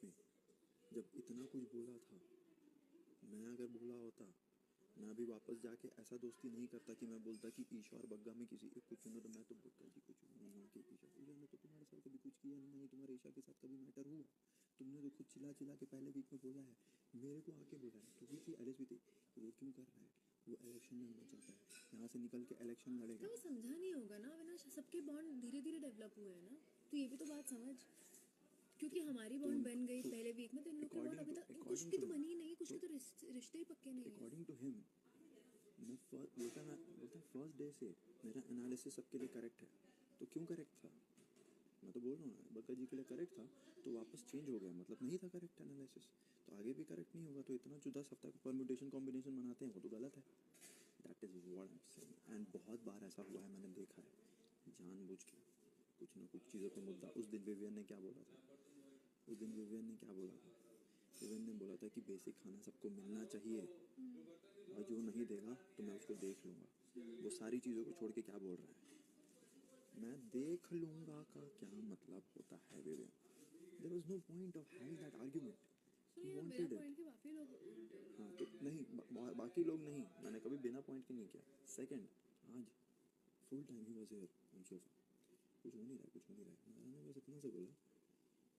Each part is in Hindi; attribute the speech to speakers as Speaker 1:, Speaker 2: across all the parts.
Speaker 1: में जब इतना कुछ बोला था, मैं अगर बोला होता, मैं अभी वापस जाके ऐसा दोस्ती नहीं करता कि मैं बोलता कि ईशा और बग्गा में किसी एक को चुनो, तो मैं तो बग्गा जी को चुनूंगा कि ईशा ने तो तुम्हारे साथ कभी कुछ किया नहीं, तुम्हारे ईशा के साथ कभी मैटर हुआ? तुमने तो खुद चिल्ला चिल्ला के पहले वीक में बोला है, मेरे को आके बोला है तो भी एलिस भी थी, वो क्यों कर रहा है? वो इलेक्शन में होना चाहता है, यहाँ से निकल के इलेक्शन लड़ेगा।
Speaker 2: तो वो समझा नहीं होगा ना अविनाश, सबके बॉन्ड धीरे धीरे डेवलप हुए हैं ना, तो ये भी तो बात समझ, क्योंकि हमारी बॉन्ड बन गई पहले वीक में, तो इन लोग की बॉन्ड अभी तक कुछ की तो बनी नहीं, कुछ के तो रिश्ते ही पक्के नहीं है।
Speaker 1: अकॉर्डिंग टू हिम, मैं बोलता फर्स्ट डे से मेरा एनालिसिस सबके लिए करेक्ट है, तो क्यों करेक्ट था? मैं तो बोल रहा हूँ बग्गा जी के लिए करेक्ट था, तो वापस चेंज हो गया, मतलब नहीं था करेक्ट एनालिसिस, तो आगे भी करेक्ट नहीं होगा। तो इतना जुदा सप्ताह का परम्यूटेशन कॉम्बिनेशन बनाते हैं, वो तो गलत है। That is what I am saying. And बहुत बार ऐसा हुआ है, मैंने देखा है जानबूझ के कुछ ना कुछ चीज़ों पे मुद्दा। उस दिन विवियन ने क्या बोला था? विवियन ने बोला था कि बेसिक खाना सबको मिलना चाहिए, और जो नहीं देगा तो मैं उसको देख लूँगा। वो सारी चीज़ों को छोड़ के क्या बोल रहा है? मैं देख लूँगा का क्या मतलब होता है Vivian? There was no point of having that argument. हाँ तो नहीं, बाकी लोग नहीं, मैंने कभी बिना पॉइंट के नहीं किया। सेकंड, आज full time he was here on sofa, कुछ हो नहीं रहा। मैंने बस इतना से बोला,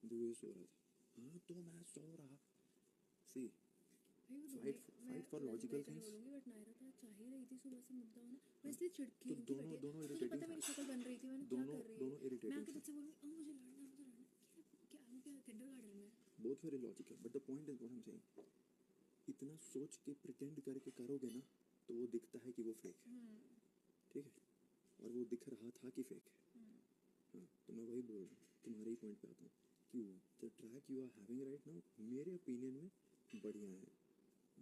Speaker 1: दुबे सो रहा था। हाँ तो मैं सो रहा। She fight for logical things.
Speaker 2: But Naira तो चाह ही रही थी सुबह से मुद्दा होना, मैं इसलिए चिढ़की
Speaker 1: तो दोनों इरिटेटिंग,
Speaker 2: पता मेरी शक्ल बन रही थी, मैंने क्या कर रही
Speaker 1: दोनों
Speaker 2: है,
Speaker 1: इरिटेटिंग।
Speaker 2: मैं आके तुझसे बोलूंगी मुझे लड़ना क्या किंडरगार्टन में,
Speaker 1: both very logical, but the point is what I am saying, इतना सोच के प्रिटेंड करके करोगे ना तो वो दिखता है कि वो फेक है, ठीक है, और वो दिख रहा था कि फेक है। हाँ तो मैं वही बोल रहा हूँ, तुम्हारे ही पॉइंट पे आता हूँ कि the track you are having right now मेरे ओपिनियन में बढ़िया है,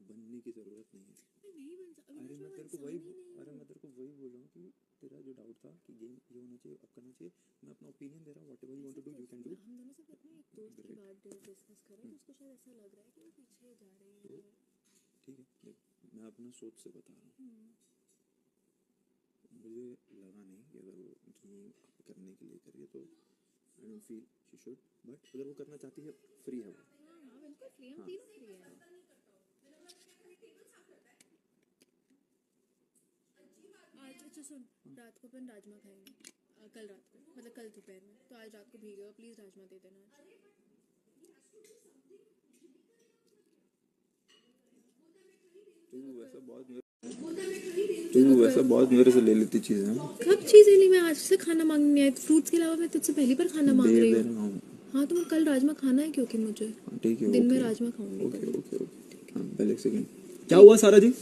Speaker 1: बनने की ज़रूरत नहीं है।
Speaker 2: नहीं बन सकता।
Speaker 1: मैं तेरे को वही बोल रहा हूँ कि तेरा जो डाउट था कि गेम ये होना चाहिए, अब करना चाहिए, मैं अपना ओपिनियन दे रहा हूँ, whatever you want to do you can do.
Speaker 2: हम दोनों सिर्फ अपने एक दोस्त की बात डिस्कस करें, तो उसको शायद ऐसा लग रहा है कि वो पीछे जा रही है।
Speaker 1: ठीक है, देख मैं अपना सोच से बता रहा हूँ, मुझे लगा नहीं कि अगर वो गेम करने के लिए करिए तो I don't feel she should, but अगर वो करना चाहती है फ्री है वो।
Speaker 2: हाँ बिल्कुल फ्री, हम तीनों फ्री हैं। आज अच्छा सुन, रात को अपन राजमा खाएंगे, कल रात को, मतलब कल दोपहर में, तो आज रात को भीगेगा, प्लीज राजमा दे देना आज।
Speaker 1: तू वैसा बहुत मेरे से ले लेती चीजें।
Speaker 2: कब चीजें ली? मैं आज से खाना मांगने नहीं आई, फ्रूट्स के अलावा मैं तुझसे पहली बार खाना मांग रही हूँ। हाँ तो मैं कल राजमा खाना है, क्योंकि मुझे दिन में राजमा खाऊंगी।
Speaker 1: ओके पहले एक सेकंड, क्या हुआ सारा जी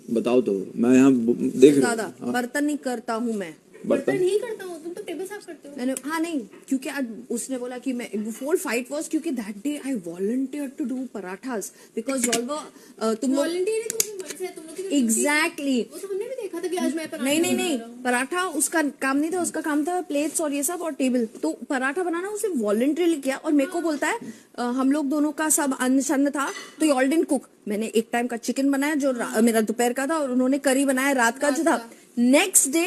Speaker 1: बताओ तो, मैं यहाँ देख रहा हूँ।
Speaker 3: बर्तन नहीं करता हूँ मैं,
Speaker 2: बर्तन नहीं करता हूँ, तुम तो टेबल साफ करते हो।
Speaker 3: मैंने हाँ नहीं, क्योंकि आज उसने बोला कि मैं बिफोर फाइट वाज, क्योंकि that day I volunteer to do parathas because तुम लोग एग्जैक्टली,
Speaker 2: वो तो हमने भी देखा था कि आज मैं पराठा
Speaker 3: नहीं पराठा उसका काम नहीं था, उसका काम था प्लेट्स और ये सब और टेबल, तो पराठा बनाना उसने वॉलंटरीली किया और मेरे को बोलता है हम लोग दोनों का सब अन्न शन्न था तो यू ऑल डिडंट कुक। मैंने एक टाइम का चिकन बनाया जो मेरा दोपहर का था, और उन्होंने करी बनाया रात का जो था। Next day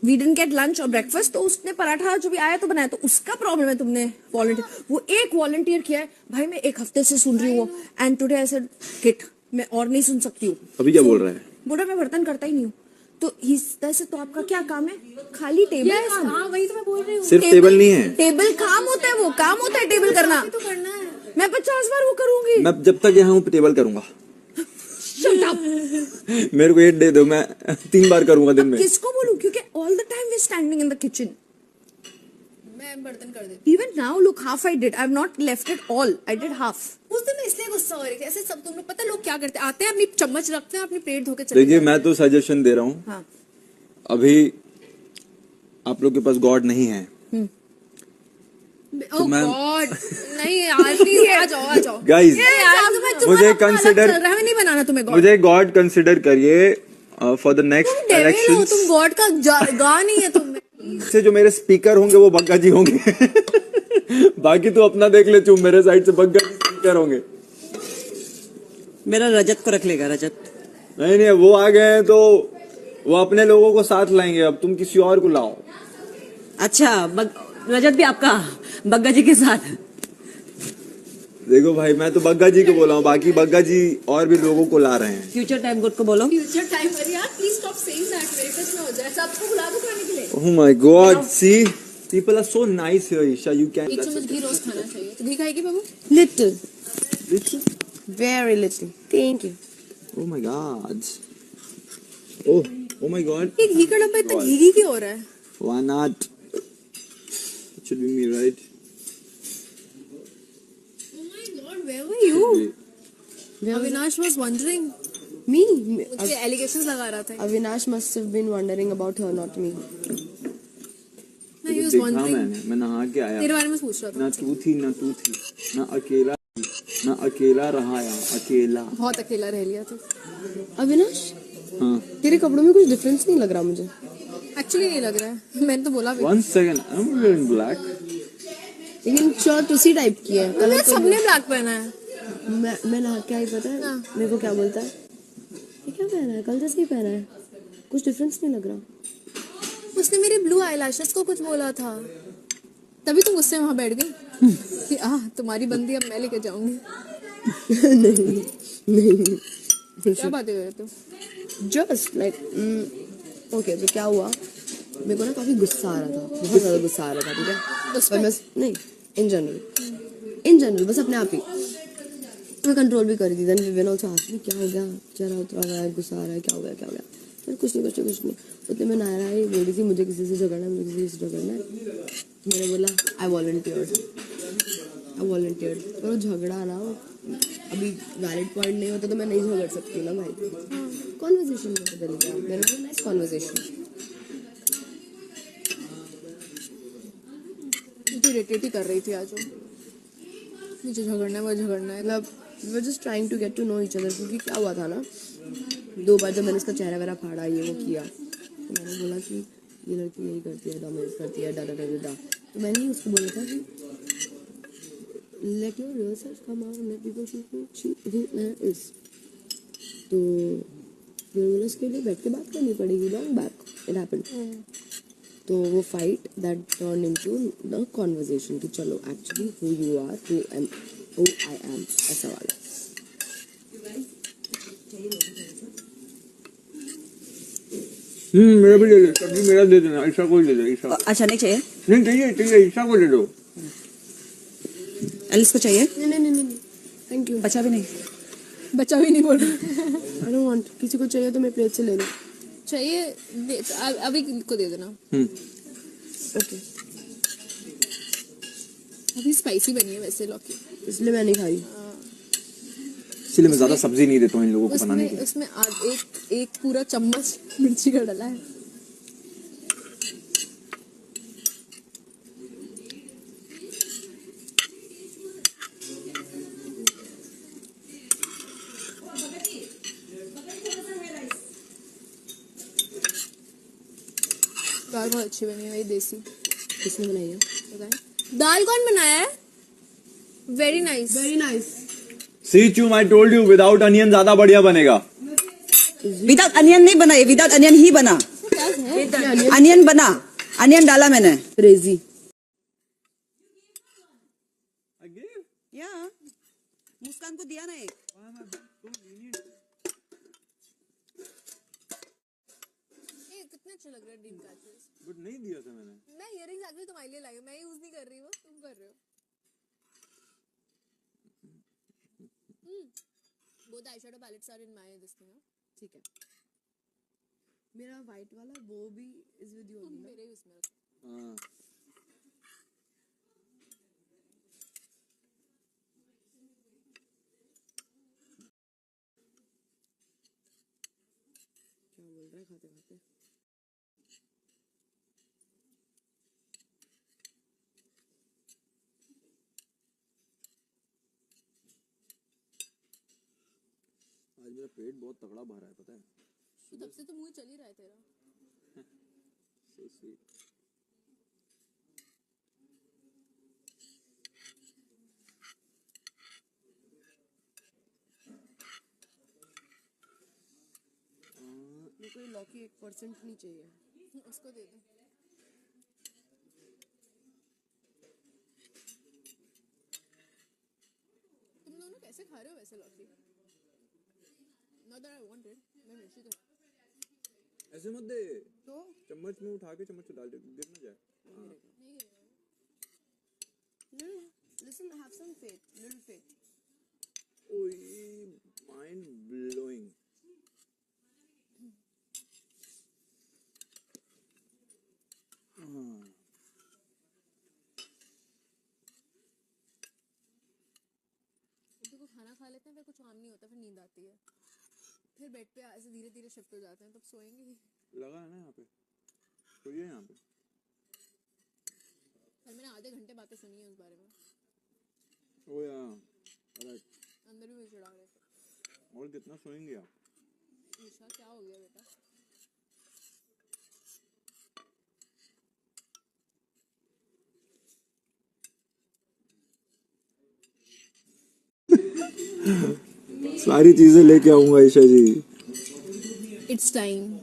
Speaker 3: we didn't get lunch और ब्रेकफास्ट, तो उसने पराठा जो भी आया तो बनाया, तो उसका प्रॉब्लम है। तुमने वॉलंटियर, वो एक वॉलंटियर किया है भाई, मैं एक हफ्ते से सुन रही हूँ, and today I said kit मैं और नहीं सुन सकती हूँ।
Speaker 1: अभी क्या बोल रहा है?
Speaker 3: बोल रहा मैं बर्तन करता ही नहीं हूँ। तो वैसे तो आपका क्या काम है? खाली टेबल काम।
Speaker 2: हाँ वही तो मैं बोल रही हूँ,
Speaker 1: सिर्फ टेबल नहीं है,
Speaker 3: टेबल काम होता है, वो काम होता है टेबल करना।
Speaker 2: तो करना है।
Speaker 3: मैं 50 बार वो करूंगी,
Speaker 1: मैं जब तक यहाँ हूँ टेबल करूंगा।
Speaker 3: Shut up!
Speaker 1: मेरे को 8 दे दो, मैं 3 बार करूंगा दिन में।
Speaker 3: किसको बोलूं? क्योंकि all the time we standing in the kitchen.
Speaker 2: मैं बर्तन कर देती।
Speaker 3: Even now, look, half I did. I have not left it all. I did half.
Speaker 2: उस दिन मैं इसलिए गुस्सा हो रही थी, ऐसे सब तुम लोग पता लोग क्या करते हैं, आते हैं अपनी चम्मच रखते हैं, अपनी प्लेट धो के चले
Speaker 1: देखिए मैं तो सजेशन दे रहा हूँ,
Speaker 3: हाँ।
Speaker 1: अभी आप लोग के पास गॉड नहीं है
Speaker 2: तो गॉड नहीं यार, प्लीज आ जाओ
Speaker 1: गाइस, मुझे कंसिडर
Speaker 3: नहीं बनाना तुम्हें गॉड,
Speaker 1: मुझे गॉड कंसिडर करिए फॉर द नेक्स्ट इलेक्शन।
Speaker 3: तुम गॉड का गा नहीं है तुम्हें।
Speaker 1: से जो मेरे स्पीकर होंगे वो बग्गा जी होंगे बाकी तो अपना देख ले, चुप, मेरे साइड से बग्गा जी स्पीकर होंगे।
Speaker 4: मेरा रजत को रख लेगा, रजत
Speaker 1: नहीं वो आ गए हैं तो वो अपने लोगों को साथ लाएंगे, अब तुम किसी और को लाओ।
Speaker 4: अच्छा रजत भी आपका बग्गा जी के साथ।
Speaker 1: देखो भाई, मैं तो बग्गा जी को बोला हूँ, बाकी बग्गा जी और भी लोगों को ला रहे हैं।
Speaker 4: फ्यूचर टाइम गुड को बोलो।
Speaker 2: फ्यूचर टाइम पर यार प्लीज स्टॉप सेइंग दैट, मेरे टच में हो जाए। सबको बुला दो खाने के लिए।
Speaker 1: Oh my God, see, people are so nice here, Isha. You can.
Speaker 2: 1 चम्मच घी रोज खाना चाहिए। तो घी खाएगी बाबू?
Speaker 3: Little,
Speaker 1: Little?
Speaker 3: Very little, thank you.
Speaker 1: Oh my God. Oh my God.
Speaker 2: ये घी का डब्बा इतना घी क्यों हो रहा है?
Speaker 1: Why not? It should be me, right?
Speaker 2: Oh my god, where were you? Avinash was wondering.
Speaker 3: Me?
Speaker 2: मुझे allegations लगा रहा था।
Speaker 3: Avinash must have been wondering about her, not me.
Speaker 2: No, he was
Speaker 1: देखा
Speaker 2: wondering.
Speaker 1: मैं नहा के आया।
Speaker 2: तेरे बारे में पूछ रहा था।
Speaker 1: ना तू थी, ना अकेला रहा यहाँ, अकेला।
Speaker 2: बहुत अकेला रह लिया तू।
Speaker 3: अविनाश,
Speaker 1: हाँ।
Speaker 3: तेरे कपड़ों में कुछ डिफरेंस नहीं लग रहा मुझे।
Speaker 2: एक्चुअली नहीं लग रहा है, मैंने तो बोला भी।
Speaker 1: 1 second, I'm wearing black.
Speaker 3: लेकिन शर्ट उसी टाइप की है।
Speaker 2: मैं सबने ब्लैक पहना है।
Speaker 3: मैं नहा के आई, पता है
Speaker 2: हाँ।
Speaker 3: मेरे को क्या बोलता है, ये क्या पहना है, कल जैसे ही पहना है, कुछ डिफरेंस नहीं लग रहा।
Speaker 2: उसने मेरे ब्लू आईलैशेस को कुछ बोला था, तभी तुम गुस्से में वहां बैठ गई कि तुम्हारी बंदी अब मैं लेके जाऊंगी।
Speaker 3: नहीं
Speaker 2: क्या बातें कर रहे तुम?
Speaker 3: Just like okay. तो क्या हुआ, मेरे को ना काफी गुस्सा आ रहा था, बहुत ज्यादा गुस्सा आ रहा था, ठीक है।
Speaker 2: उस
Speaker 3: पर
Speaker 2: पे?
Speaker 3: मैं नहीं, इन जनरल बस अपने आप ही मैं कंट्रोल भी कर रही थी। Then Viven also asked me क्या हो गया, चेहरा उतरा हुआ है, गुस्सा आ रहा है, क्या हो गया। फिर कुछ नहीं। उतने में नायरा आई, बोल रही थी मुझे किसी से झगड़ना है। मैंने बोला आई वॉलंटियर्ड। पर वो झगड़ा ना, अभी वैलिड पॉइंट नहीं होता तो मैं नहीं झगड़ सकती ना भाई। कॉन्वर्सेशन में बदल गया। मैंने बोला नाइस कॉन्वर्सेशन।
Speaker 2: मुझे इरिटेट ही कर रही थी आज वो। मुझे झगड़ना है, वो झगड़ना है।
Speaker 3: मतलब we were just trying to get to know each other. क्योंकि क्या हुआ था ना, 2 बार जब मैंने उसका चेहरा वेरा फाड़ा, ये वो किया, तो मैंने बोला कि ये लड़की यही करती है, डोमिनेट करती है, डा। तो मैंने ही उसको बोला था कि let your real self come out, let people see who is. तो फिर बोला उसके लिए बैठ के बात करनी पड़ेगी। Long back it happened. तो वो fight that turn into the conversation कि चलो actually who you are, who I am, ऐसा वाला।
Speaker 1: मेरा भी दे दे, सब्जी मेरा दे देना, ईशा को दे दे। ईशा
Speaker 4: अच्छा नहीं चाहिए,
Speaker 1: नहीं चाहिए, ईशा को दे दो।
Speaker 4: एलिस को चाहिए।
Speaker 3: नहीं थैंक यू।
Speaker 4: बचा भी नहीं।
Speaker 2: बच्चा भी नहीं बोल रहा।
Speaker 3: I don't want. किसी को चाहिए तो मैं प्लेट से ले लूं।
Speaker 2: चाहिए अभी को दे देना।
Speaker 3: ओके।
Speaker 2: अभी स्पाइसी बनी है वैसे लौकी।
Speaker 3: इसलिए मैं नहीं खाई।
Speaker 1: इसलिए मैं ज्यादा सब्जी नहीं देता हूँ इन लोगों को बनाने के लिए।
Speaker 2: उसमें एक पूरा चम्मच मिर्ची का डला है। दाल बहुत अच्छी बनी है, वही देसी।
Speaker 3: किसने बनाई है?
Speaker 2: बताएं दाल कौन बनाया है? Very nice.
Speaker 1: See chum, I told you without onion ज्यादा बढ़िया बनेगा।
Speaker 4: विदाउट अनियन नहीं बना, ये विदाउट अनियन ही बना। अनियन बना, अनियन डाला मैंने।
Speaker 3: क्रेजी।
Speaker 4: या मुस्कान को दिया ना एक।
Speaker 2: कितने अच्छे लग रहे हैं ड्रीम कैचेस।
Speaker 1: बट नहीं दिया था मैंने।
Speaker 2: मैं इयररिंग्स एक्चुअली तुम्हारे लिए लाई हूं, मैं यूज नहीं कर रही, वो तुम कर रहे हो। both eyeshadow palettes are in my this thing,
Speaker 3: ठीक है। मेरा वाइट वाला वो भी इज विद यू ना?
Speaker 2: मेरे ही उसमें रखो।
Speaker 1: हाँ।
Speaker 3: क्या बोल रहा है खाते खाते?
Speaker 1: आज मेरा पेट बहुत तगड़ा भरा है, पता है।
Speaker 2: तो तब से तो मुंह चल ही रहा है तेरा।
Speaker 1: So sweet.
Speaker 3: मेरे को ये लौकी 1% नहीं चाहिए।
Speaker 2: उसको दे दो। कैसे खा रहे हो वैसे लौकी? Not that I wanted. मैं मिर्ची तो
Speaker 1: ऐसे मत दे,
Speaker 2: तो
Speaker 1: चम्मच में उठा के चम्मच से डाल दे, गिर ना जाए।
Speaker 2: नहीं है।
Speaker 3: Listen, have some faith, little faith.
Speaker 1: ओए माइंड ब्लोइंग।
Speaker 2: देखो खाना खा लेते हैं फिर कुछ काम नहीं होता, फिर नींद आती है, फिर बेड पे ऐसे धीरे धीरे शिफ्ट हो जाते हैं, तब सोएंगे ही।
Speaker 1: लगा है ना यहाँ पे, सोइए यहाँ पे।
Speaker 2: और मैंने आधे घंटे बातें सुनी है उस बारे में।
Speaker 1: ओ यार, राइट।
Speaker 2: अंदर भी मुझे चिढ़ा रहे थे।
Speaker 1: और कितना सोएंगे आप?
Speaker 2: ईशा क्या हो गया बेटा?
Speaker 1: सारी चीजें लेके आऊंगा Isha ji.
Speaker 2: It's time.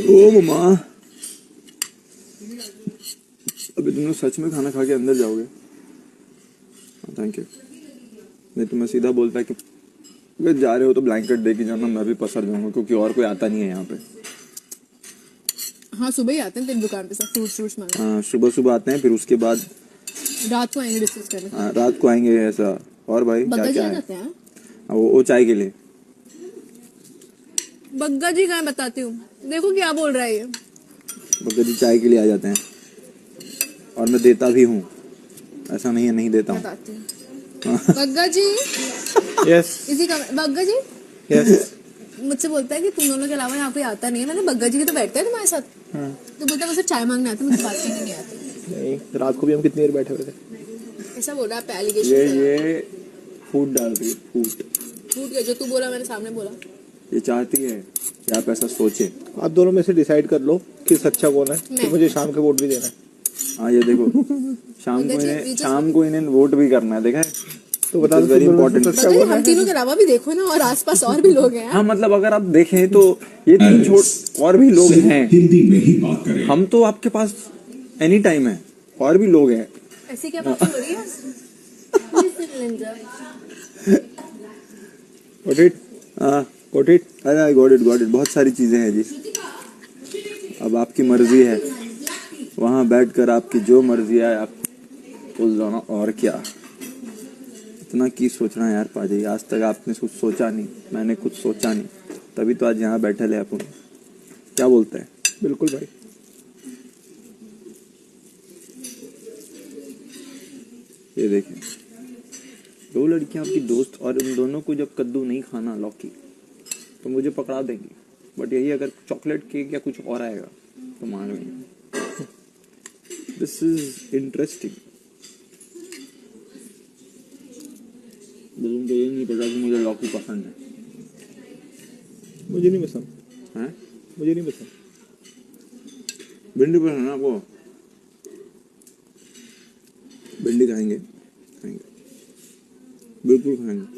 Speaker 1: Oh mamma, अभी तुम लोग सच में खाना खा के अंदर जाओगे? Thank you. नहीं तो मैं सीधा बोलता कि अगर जा रहे हो तो ब्लैंकेट दे के जाना, मैं भी पसर जाऊंगा क्योंकि और कोई आता नहीं है यहाँ पे।
Speaker 2: हाँ सुबह ही आते हैं तेरी दुकान पे सब फ्रूट्स मांगने।
Speaker 1: हाँ सुबह सुबह आते हैं, फिर उसके बाद
Speaker 2: रात को आएंगे डिस्कस करने।
Speaker 1: हाँ, रात को आएंगे ऐसा। और भाई क्या
Speaker 2: बग्गा जी
Speaker 1: क्या
Speaker 2: आ
Speaker 1: है?
Speaker 2: जाते हैं।
Speaker 1: वो चाय के लिए।
Speaker 2: बग्गा जी कहाँ बताती हूँ, देखो क्या बोल रहा है ये।
Speaker 1: बग्गा जी चाय के लिए आ जाते हैं और मैं देता भी हूँ, ऐसा नहीं है नहीं देता हूँ।
Speaker 2: बताती हूँ। बग्गा जी
Speaker 1: यस
Speaker 2: इसी का बग्गा जी
Speaker 1: यस।
Speaker 2: मुझसे बोलता है कि तुम दोनों के अलावा यहाँ कोई आता नहीं है। मैंने बग्गा जी भी तो बैठते हैं तुम्हारे साथ। तो बोलता है मुझे चाय मांगने आती, मुझे बात करनी नहीं आती।
Speaker 5: नहीं, रात को भी हम कितनी देर बैठे हुए थे।
Speaker 2: ऐसा बोल रहा है एलिगेशन।
Speaker 1: ये फूड डाल रही है,
Speaker 2: फूट गया जो तू बोला मैंने सामने बोला।
Speaker 1: ये चाहती है कि आप ऐसा सोचे।
Speaker 5: आप दोनों में से डिसाइड कर लो कि सच्चा कौन है।
Speaker 2: मैं।
Speaker 5: तो मुझे शाम के वोट भी देना है।
Speaker 1: हाँ ये देखो, शाम को इन्हें वोट भी करना है, देखा है?
Speaker 5: तो बता दो
Speaker 1: वेरी
Speaker 5: तुम दोनों में
Speaker 1: इंपॉर्टेंट।
Speaker 5: से सच्चा
Speaker 2: बग्गा जी
Speaker 5: कौन
Speaker 2: हम
Speaker 5: है।
Speaker 2: तीनों के अलावा भी देखो ना, और आसपास और भी लोग हैं।
Speaker 1: हाँ मतलब अगर आप देखें तो ये तीन छोड़ और भी लोग हैं।
Speaker 6: हिंदी में ही बात करें।
Speaker 1: हम तो आपके पास एनी टाइम है, और भी लोग हैं।
Speaker 2: ऐसी क्या बात हो रही है?
Speaker 5: Got it?
Speaker 1: हाँ
Speaker 5: Got it?
Speaker 1: अरे गॉट इट बहुत सारी चीजें हैं जी। अब आपकी मर्जी है, वहां बैठकर आपकी जो मर्जी है आप बोल जाना। और क्या इतना की सोचना यार पाजी, आज तक आपने कुछ सोचा नहीं, मैंने कुछ सोचा नहीं, तभी तो आज यहाँ बैठे ले अपन। क्या बोलते हैं?
Speaker 5: बिल्कुल भाई।
Speaker 1: ये देखें, दो लड़कियां आपकी दोस्त, और उन दोनों को जब कद्दू नहीं खाना लौकी तो मुझे पकड़ा देंगी, बट यही अगर चॉकलेट केक या कुछ और आएगा तो मान लेंगे। This is interesting. उनको ये नहीं पता कि मुझे लौकी पसंद है।
Speaker 5: मुझे नहीं पसंद।
Speaker 1: हैं?
Speaker 5: मुझे नहीं पसंद।
Speaker 1: भिंडी पसंद है आपको? भिंडी खाएंगे, बिल्कुल खाएंगे।